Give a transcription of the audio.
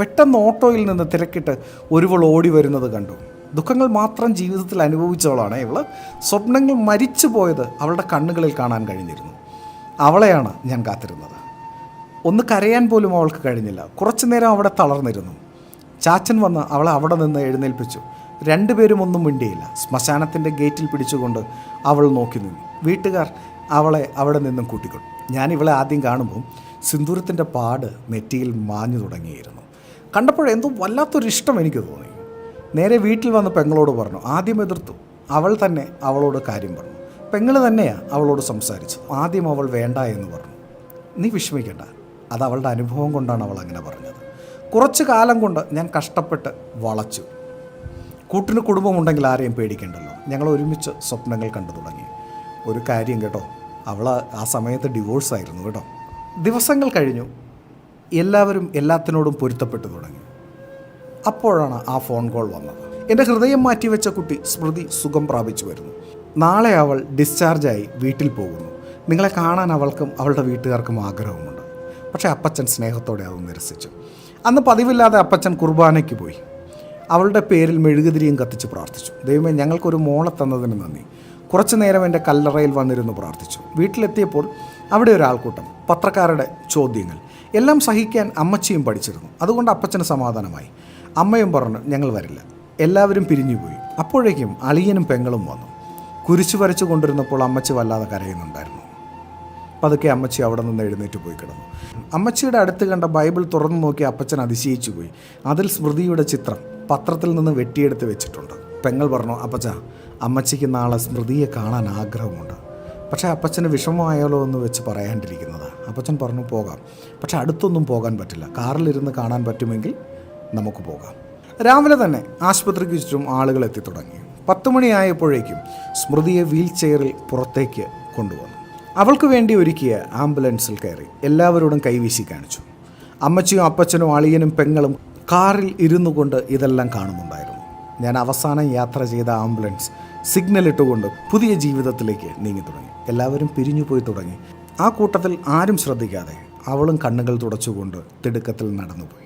പെട്ടെന്ന് ഓട്ടോയിൽ നിന്ന് തിരക്കിട്ട് ഒരുവൾ ഓടി വരുന്നത് കണ്ടു. ദുഃഖങ്ങൾ മാത്രം ജീവിതത്തിൽ അനുഭവിച്ചവളാണ് ഇവൾ. സ്വപ്നങ്ങൾ മരിച്ചു പോയത് അവളുടെ കണ്ണുകളിൽ കാണാൻ കഴിഞ്ഞിരുന്നു. അവളെയാണ് ഞാൻ കാത്തിരുന്നത്. ഒന്ന് കരയാൻ പോലും അവൾക്ക് കഴിഞ്ഞില്ല. കുറച്ചു നേരം അവിടെ തളർന്നിരുന്നു. ചാച്ചൻ വന്ന് അവളെ അവിടെ നിന്ന് എഴുന്നേൽപ്പിച്ചു. രണ്ടുപേരും ഒന്നും മിണ്ടിയില്ല. ശ്മശാനത്തിൻ്റെ ഗേറ്റിൽ പിടിച്ചുകൊണ്ട് അവൾ നോക്കി നിന്നു. വീട്ടുകാർ അവളെ അവിടെ നിന്നും കൂട്ടിക്കൊണ്ടു. ഞാൻ ഇവളെ ആദ്യം കാണുമ്പോൾ സിന്ദൂരത്തിൻ്റെ പാട് നെറ്റിയിൽ മാഞ്ഞു തുടങ്ങിയിരുന്നു. കണ്ടപ്പോഴെന്തോ വല്ലാത്തൊരു ഇഷ്ടം എനിക്ക് തോന്നി. നേരെ വീട്ടിൽ വന്ന് പെങ്ങളോട് പറഞ്ഞു. ആദ്യം എതിർത്തു. അവൾ തന്നെ അവളോട് കാര്യം പറഞ്ഞു. പെങ്ങൾ തന്നെയാണ് അവളോട് സംസാരിച്ചത്. ആദ്യം അവൾ വേണ്ട എന്ന് പറഞ്ഞു. നീ വിഷമിക്കേണ്ട, അത് അവളുടെ അനുഭവം കൊണ്ടാണ് അവൾ അങ്ങനെ പറഞ്ഞത്. കുറച്ച് കാലം കൊണ്ട് ഞാൻ കഷ്ടപ്പെട്ട് വളച്ചു. കൂട്ടിന് കുടുംബമുണ്ടെങ്കിൽ ആരെയും പേടിക്കേണ്ടല്ലോ. ഞങ്ങൾ ഒരുമിച്ച് സ്വപ്നങ്ങൾ കണ്ടു തുടങ്ങി. ഒരു കാര്യം കേട്ടോ, അവൾ ആ സമയത്ത് ഡിവോഴ്സായിരുന്നു കേട്ടോ. ദിവസങ്ങൾ കഴിഞ്ഞു. എല്ലാവരും എല്ലാത്തിനോടും പൊരുത്തപ്പെട്ടു തുടങ്ങി. അപ്പോഴാണ് ആ ഫോൺ കോൾ വന്നത്. എൻ്റെ ഹൃദയം മാറ്റിവെച്ച കുട്ടി സ്മൃതി സുഖം പ്രാപിച്ചു വരുന്നു. നാളെ അവൾ ഡിസ്ചാർജായി വീട്ടിൽ പോകുന്നു. നിങ്ങളെ കാണാൻ അവൾക്കും അവളുടെ വീട്ടുകാർക്കും ആഗ്രഹമുണ്ട്. പക്ഷേ അപ്പച്ചൻ സ്നേഹത്തോടെ അത് നിരസിച്ചു. അന്ന് പതിവില്ലാതെ അപ്പച്ചൻ കുർബാനയ്ക്ക് പോയി. അവളുടെ പേരിൽ മെഴുകുതിരിയും കത്തിച്ച് പ്രാർത്ഥിച്ചു. ദൈവമേ, ഞങ്ങൾക്കൊരു മോളെ തന്നതിന് നന്ദി. കുറച്ചു നേരം എൻ്റെ കല്ലറയിൽ വന്നിരുന്നു പ്രാർത്ഥിച്ചു. വീട്ടിലെത്തിയപ്പോൾ അവിടെ ഒരാൾക്കൂട്ടം, പത്രക്കാരുടെ ചോദ്യങ്ങൾ എല്ലാം സഹിക്കാൻ അമ്മച്ചിയും പഠിച്ചിരുന്നു. അതുകൊണ്ട് അപ്പച്ചന് സമാധാനമായി. അമ്മയും പറഞ്ഞു ഞങ്ങൾ വരില്ല. എല്ലാവരും പിരിഞ്ഞുപോയി. അപ്പോഴേക്കും അളിയനും പെങ്ങളും വന്നു. കുരിശു വരച്ചു കൊണ്ടിരുന്നപ്പോൾ അമ്മച്ചി വല്ലാതെ കരയുന്നുണ്ടായിരുന്നു. പതുക്കെ അമ്മച്ചി അവിടെ നിന്ന് എഴുന്നേറ്റ് പോയി കിടന്നു. അമ്മച്ചിയുടെ അടുത്ത് കണ്ട ബൈബിൾ തുറന്നു നോക്കി അപ്പച്ചൻ അതിശയിച്ചു പോയി. അതിൽ സ്മൃതിയുടെ ചിത്രം പത്രത്തിൽ നിന്ന് വെട്ടിയെടുത്ത് വെച്ചിട്ടുണ്ട്. പെങ്ങൾ പറഞ്ഞു, അപ്പച്ച, അമ്മച്ചിക്ക് നാളെ സ്മൃതിയെ കാണാൻ ആഗ്രഹമുണ്ട്. പക്ഷേ അപ്പച്ചന് വിഷമമായാലോ എന്ന് വെച്ച് പറയാണ്ടിരിക്കുന്നതാണ്. അപ്പച്ചൻ പറഞ്ഞു, പോകാം, പക്ഷെ അടുത്തൊന്നും പോകാൻ പറ്റില്ല. കാറിലിരുന്ന് കാണാൻ പറ്റുമെങ്കിൽ നമുക്ക് പോകാം. രാവിലെ തന്നെ ആശുപത്രിക്ക് ചുറ്റും ആളുകൾ എത്തിത്തുടങ്ങി. 10 മണിയായപ്പോഴേക്കും സ്മൃതിയെ വീൽ ചെയറിൽ പുറത്തേക്ക് കൊണ്ടുവന്നു. അവൾക്ക് വേണ്ടി ഒരുക്കിയ ആംബുലൻസിൽ കയറി എല്ലാവരോടും കൈവീശി കാണിച്ചു. അമ്മച്ചിയും അപ്പച്ചനും അളിയനും പെങ്ങളും കാറിൽ ഇരുന്നു കൊണ്ട് ഇതെല്ലാം കാണുന്നുണ്ടായിരുന്നു. ഞാൻ അവസാനം യാത്ര ചെയ്ത ആംബുലൻസ് സിഗ്നൽ ഇട്ടുകൊണ്ട് പുതിയ ജീവിതത്തിലേക്ക് നീങ്ങി തുടങ്ങി. എല്ലാവരും പിരിഞ്ഞു പോയി തുടങ്ങി. ആ കൂട്ടത്തിൽ ആരും ശ്രദ്ധിക്കാതെ അവളും കണ്ണുകൾ തുടച്ചുകൊണ്ട് തിടുക്കത്തിൽ നടന്നുപോയി.